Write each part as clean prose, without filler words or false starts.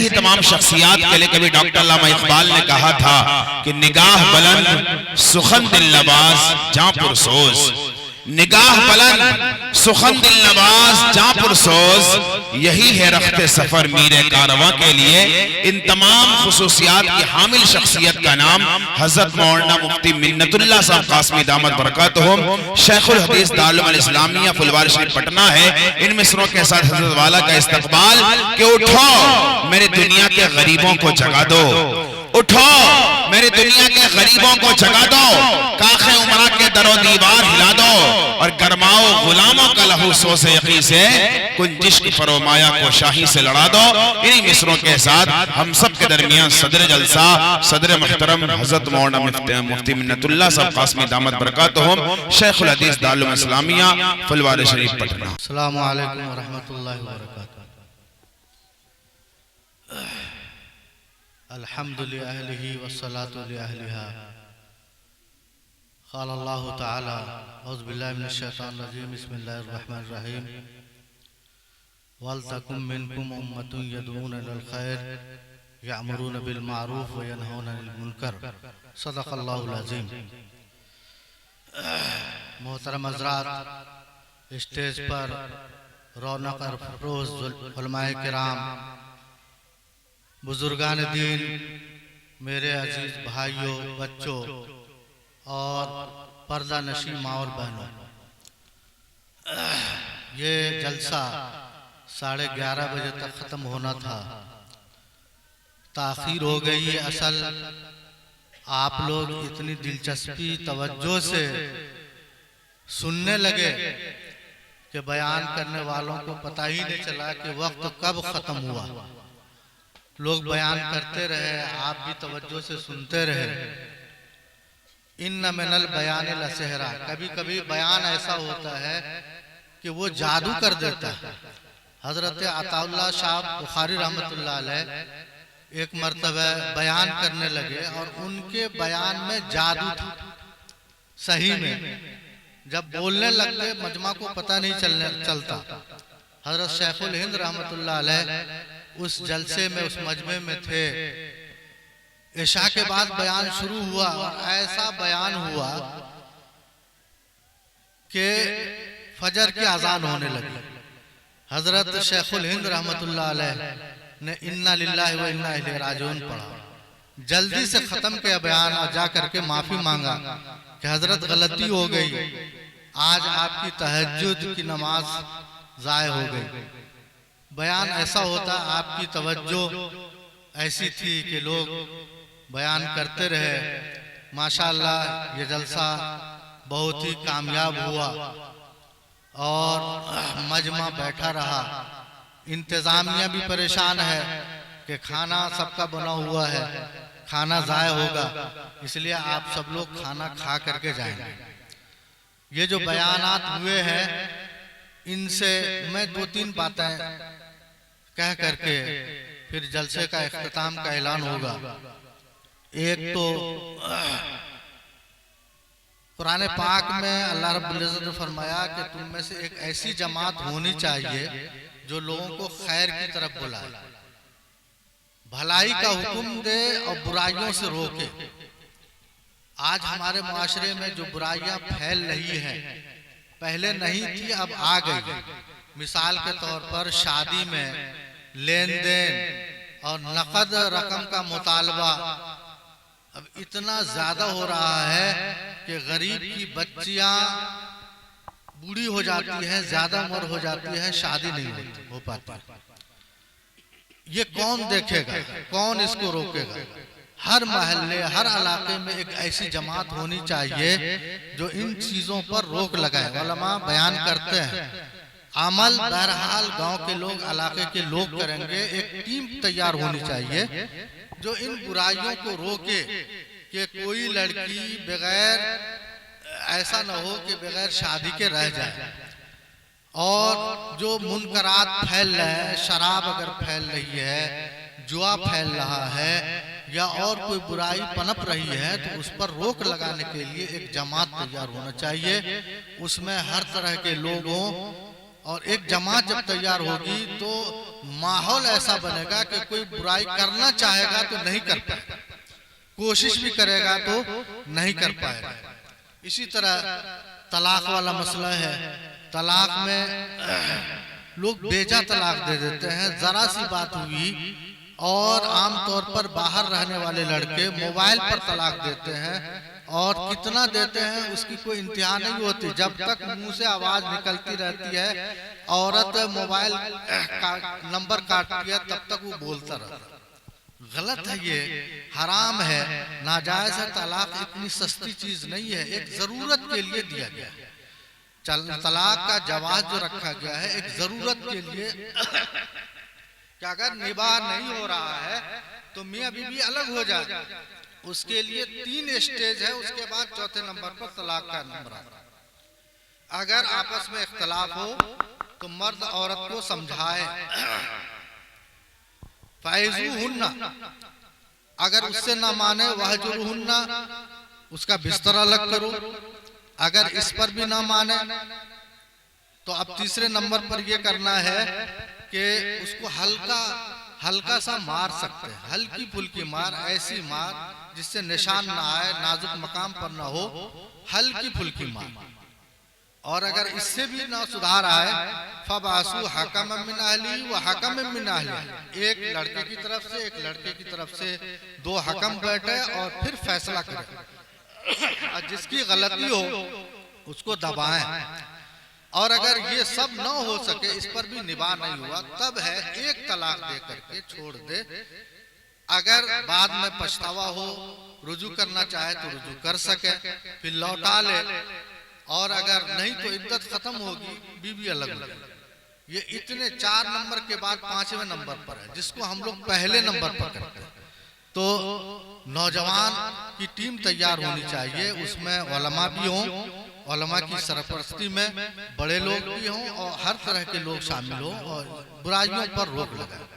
ही तमाम शख्सियात के लिए कभी डॉक्टर अल्लामा इकबाल ने कहा था कि निगाह बुलंद सुखन दिल नवाज जां पुरसोज, निगाह बुलंद सुखन दिल नवाज जां पुरसोज, यही है रख्ते सफर मीरे कारवां के लिए। इन तमाम खुसूसियात की हामिल शख्सियत का नाम हजरत मौलाना मुफ्ती मिन्नतुल्लाह साहब कासमी दामत बरकातुहुम शेखुल हदीस दारुल उलूम इस्लामिया फुलवारी शरीफ पटना है। इन मिसरों के साथ हजरत वाला का इस्तकबाल कि उठो मेरे दुनिया के गरीबों को जगा दो, उठो मेरे दुनिया के गरीबों को जगा दो, काखे उमरा के दरो दीवार हिला दो और गरमाओ गुलामों का लहू सो से यकी से, कुंजिश्क फरोमाया को शाही से लड़ा दो। इन्हीं मिसरों के साथ हम सब के दरमियान सदर जलसा सदर मुहतरम हजरत मौलाना मुफ्ती मिन्नतुल्लाह साहब कासमी दामत बरकातुहुम शेखुल हदीस दारुल उलूम इस्लामिया फुलवारी शरीफ पटना। अस्सलामु अलैकुम व रहमतुल्लाहि व बरकातुहू। अल्हम्दुलिल्लाहि अहलिही वस्सलातु लिअहलिहा। क़ाल अल्लाहु तआला औज़ु बिल्लाहि मिनश शैतानिर रजीम बिस्मिल्लाहिर रहमानिर रहीम वल तकुम मिनकुम उम्मतुन यदऊना इलल खैर यअमुरूना बिल मारूफ व यनहौना अनिल मुनकर। सदक़ल्लाहुल अज़ीम। मोहतरम हज़रात, स्टेज पर रौनक और फरोज़ उलमाए किराम, बुजुर्गान दीन, मेरे अजीज भाइयों, बच्चों और पर्दा नशी माँ और बहनों, ये जलसा 11:30 बजे तक ख़त्म होना था, ताख़ीर हो गई। असल आप लोग इतनी दिलचस्पी तवज्जो से सुनने लगे कि बयान करने वालों को पता ही नहीं चला कि वक्त कब ख़त्म हुआ। लोग बयान करते रहे, आप भी तवज्जो से सुनते रहे। इन्ना मिनल बयान लसेहरा, कभी कभी बयान ऐसा होता है कि वो जादू कर देता है। हजरत अताउल्लाह शाह बुखारी रहमतुल्लाह अलैह एक मर्तबा बयान करने लगे और उनके बयान में जादू था। सही में जब बोलने लगते मजमा को पता नहीं चलता। हजरत शेखुल हिंद रहमतुल्लाह अलैह उस जलसे में, उस मजमे में थे। इशा के बाद बयान शुरू हुआ और ऐसा बयान हुआ कि फजर की अजान होने लगी। हजरत शेखुल हिंद रहमतुल्लाह अलैह ने इन्ना लिल्लाहि व इन्ना इलैहि राजिऊन पढ़ा, जल्दी से खत्म किया बयान और जा करके माफी मांगा कि हजरत गलती हो गई, आज आपकी तहज्जुद की नमाज ज़ाय हो गई। बयान ऐसा होता, आपकी तवज्जो ऐसी थी कि लोग बयान करते रहे। माशाअल्लाह ये जलसा बहुत ही कामयाब हुआ और मजमा बैठा रहा। इंतज़ामिया भी परेशान है कि खाना सबका बना हुआ है, खाना ज़ाय होगा, इसलिए आप सब लोग खाना खा करके जाएंगे। ये जो बयानात हुए हैं इनसे मैं 2-3 बातें कह करके फिर जलसे का इख्तिताम का ऐलान होगा। एक तो कुरान पाक में अल्लाह रब्बुल इज़्ज़त ने फरमाया कि तुम में से एक ऐसी जमात होनी चाहिए जो लोगों को खैर की तरफ बुलाए, भलाई का हुक्म दे और बुराइयों से रोके। आज हमारे मुआशरे में जो बुराइयां फैल रही हैं, पहले नहीं थी, अब आ गई। मिसाल के तौर पर शादी में लेन देन और नकद रकम का मुतालबा अब इतना ज्यादा हो रहा है कि गरीब की बच्चियां बूढ़ी हो जाती है, ज्यादा उम्र हो जाती है, शादी नहीं हो पाती। ये कौन देखेगा, कौन इसको रोकेगा? हर महल्ले, हर इलाके में एक ऐसी जमात होनी चाहिए जो इन चीजों पर रोक लगाए। उलमा बयान करते हैं, अमल बहरहाल गांव के लोग, इलाके के लोग करेंगे। एक टीम तैयार होनी चाहिए जो इन बुराइयों को रोके कि कोई लड़की बगैर, ऐसा न हो कि बगैर शादी के रह जाए। और जो मुनकरात फैल रहे हैं, शराब अगर फैल रही है, जुआ फैल रहा है या और कोई बुराई पनप रही है, तो उस पर रोक लगाने के लिए एक जमात तैयार होना चाहिए। उसमें हर तरह के लोगों और एक जमात जब तैयार होगी तो माहौल ऐसा बनेगा कि कोई बुराई करना चाहेगा तो नहीं कर पाएगा, कोशिश भी करेगा तो नहीं कर पाएगा। इसी तरह तलाक वाला मसला है। तलाक में लोग बेजा तलाक दे देते हैं। जरा सी बात हुई और आमतौर पर बाहर रहने वाले लड़के मोबाइल पर तलाक देते हैं, और कितना देते हैं उसकी कोई इंतहा नहीं होती। जब तक मुंह से आवाज निकलती रहती है, औरत मोबाइल नंबर काटती है, तब तक वो बोलता रहता है। गलत है, ये हराम है, नाजायज है। तलाक इतनी सस्ती चीज नहीं है, एक जरूरत के लिए दिया गया है। तलाक का जवाज जो रखा गया है एक जरूरत के लिए कि अगर निबाह नहीं हो रहा है तो मियां बीवी अलग हो जाए, उसके लिए 3 स्टेज है। उसके बाद चौथे नंबर पर तलाक का नंबर आता है। अगर आपस में इख्तलाफ हो तो मर्द औरत को समझाए, फ़ाइज़ूहुन्ना, अगर उससे ना माने वहजुरुहुन्ना, उसका बिस्तर अलग करो। अगर इस पर भी ना माने तो अब तीसरे नंबर पर यह करना है कि उसको हल्का सा मार सकते हैं, हल्की फुल्की मार, ऐसी मार जिससे निशान ना आए, नाजुक मकाम पर ना हो, हल्की फुल्की मार। और अगर इससे भी ना सुधार आए, फबासु हकम मिन अहली व हकम मिन अहली, एक लड़के की तरफ से एक लड़के की तरफ से 2 हकम बैठे और फिर फैसला करें, और जिसकी गलती हो उसको दबाएं। और अगर ये सब न हो सके, इस पर भी निबाह नहीं हुआ, तब है एक तलाक दे करके छोड़ दे। अगर बाद में पछतावा हो, रुजू करना चाहे तो रुजू कर सके, फिर लौटा ले, और अगर नहीं तो इद्दत खत्म होगी, बीवी अलग हो जाएगी। ये इतने 4 नंबर के बाद 5वें नंबर पर है, जिसको हम लोग पहले नंबर पर करते हैं। तो नौजवान की टीम तैयार होनी चाहिए, उसमें उलमा भी हों, उलमा की सरपरस्ती में बड़े लोग भी हों, और हर तरह के लोग शामिल हों, और बुराइयों पर रोक लगाएं,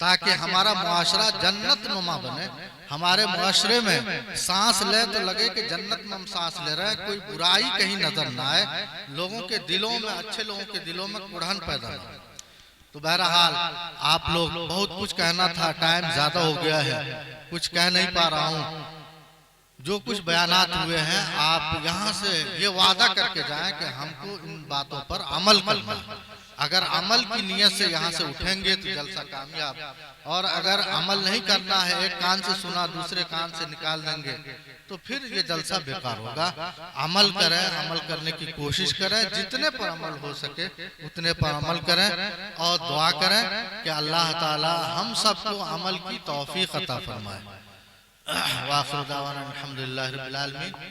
ताकि हमारा मुआशरा जन्नत नुमा बने। हमारे मुआशरे में सांस ले तो लगे कि जन्नत में हम सांस ले रहे हैं, कोई बुराई कहीं नजर ना आए, लोगों के दिलों में, अच्छे लोगों के दिलों में कुढ़न पैदा ना हो। तो बहरहाल आप लोग, बहुत कुछ कहना था, टाइम ज्यादा हो गया है, कुछ कह नहीं पा रहा हूँ। जो कुछ बयानात हुए हैं, आप यहाँ से ये वादा करके जाएं कि हमको इन बातों पर अमल करना है। अगर अमल की नीयत से यहाँ से उठेंगे तो जलसा कामयाब, और अगर अमल नहीं करना है, एक कान से सुना दूसरे कान से निकाल देंगे, तो फिर ये जलसा बेकार होगा। अमल करें, अमल करने की कोशिश करें, जितने पर अमल हो सके उतने पर अमल करें, और दुआ करें कि अल्लाह ताला हम सबको अमल की तौफीक अता फरमाए। वाखिर दावाना अल्हम्दुलिल्लाहि रब्बिल आलमीन।